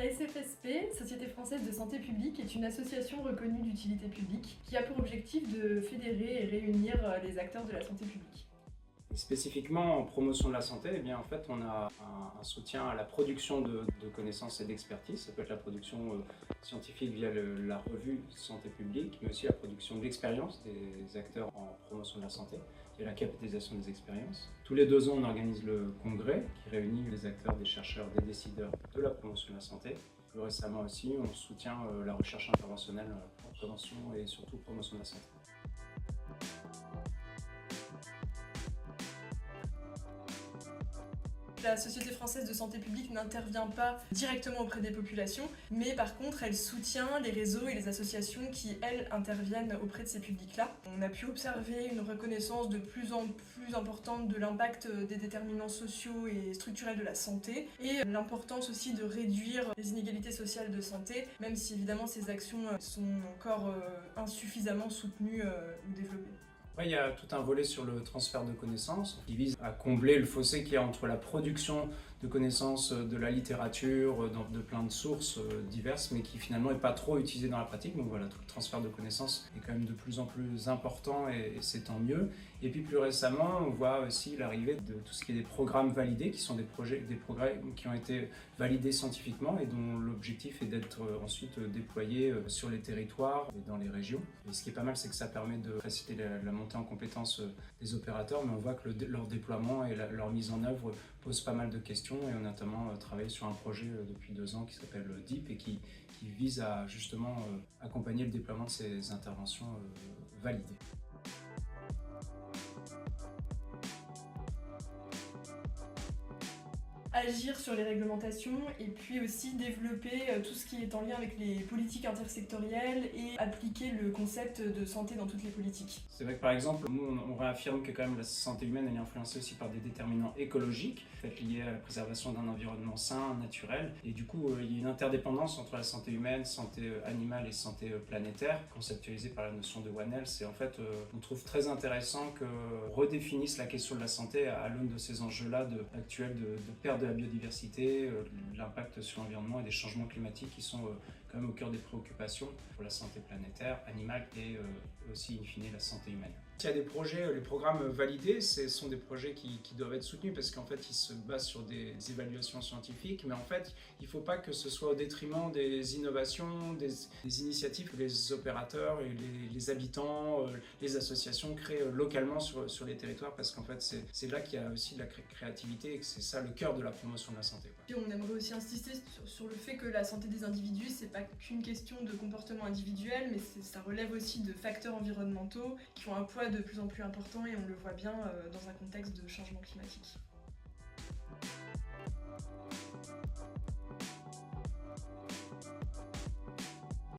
La SFSP, Société française de santé publique, est une association reconnue d'utilité publique qui a pour objectif de fédérer et réunir les acteurs de la santé publique. Et spécifiquement en promotion de la santé, eh bien, en fait, on a un soutien à la production de connaissances et d'expertise. Ça peut être la production scientifique via la revue Santé publique, mais aussi la production de l'expérience des acteurs en promotion de la santé, via la capitalisation des expériences. Tous les 2 ans, on organise le congrès qui réunit les acteurs, des chercheurs, des décideurs de la promotion de la santé. Plus récemment aussi, on soutient la recherche interventionnelle en prévention et surtout promotion de la santé. La Société française de santé publique n'intervient pas directement auprès des populations, mais par contre, elle soutient les réseaux et les associations qui, elles, interviennent auprès de ces publics-là. On a pu observer une reconnaissance de plus en plus importante de l'impact des déterminants sociaux et structurels de la santé, et l'importance aussi de réduire les inégalités sociales de santé, même si évidemment ces actions sont encore insuffisamment soutenues ou développées. Après, il y a tout un volet sur le transfert de connaissances qui vise à combler le fossé qu'il y a entre la production de connaissances de la littérature, de plein de sources diverses, mais qui finalement n'est pas trop utilisée dans la pratique. Donc voilà, tout le transfert de connaissances est quand même de plus en plus important et c'est tant mieux. Et puis plus récemment, on voit aussi l'arrivée de tout ce qui est des programmes validés, qui sont des progrès qui ont été validés scientifiquement et dont l'objectif est d'être ensuite déployés sur les territoires et dans les régions. Et ce qui est pas mal, c'est que ça permet de faciliter la montée en compétence des opérateurs, mais on voit que leur déploiement et leur mise en œuvre posent pas mal de questions et on a notamment travaillé sur un projet depuis 2 ans qui s'appelle DEEP et qui vise à justement accompagner le déploiement de ces interventions validées. Agir sur les réglementations et puis aussi développer tout ce qui est en lien avec les politiques intersectorielles et appliquer le concept de santé dans toutes les politiques. C'est vrai que par exemple, nous on réaffirme que quand même la santé humaine elle est influencée aussi par des déterminants écologiques, liés à la préservation d'un environnement sain, naturel, et du coup il y a une interdépendance entre la santé humaine, santé animale et santé planétaire, conceptualisée par la notion de One Health, et en fait on trouve très intéressant que redéfinisse la question de la santé à l'aune de ces enjeux-là actuels de perte de la biodiversité, l'impact sur l'environnement et des changements climatiques qui sont quand même au cœur des préoccupations pour la santé planétaire, animale et aussi in fine la santé humaine. Il y a des projets, les programmes validés, ce sont des projets qui doivent être soutenus parce qu'en fait ils se basent sur des évaluations scientifiques, mais en fait il ne faut pas que ce soit au détriment des innovations, des initiatives que les opérateurs et les habitants, les associations créent localement sur les territoires, parce qu'en fait c'est là qu'il y a aussi de la créativité et que c'est ça le cœur de la promotion de la santé. Et on aimerait aussi insister sur le fait que la santé des individus, c'est pas qu'une question de comportement individuel, mais ça relève aussi de facteurs environnementaux qui ont un poids de plus en plus important et on le voit bien dans un contexte de changement climatique.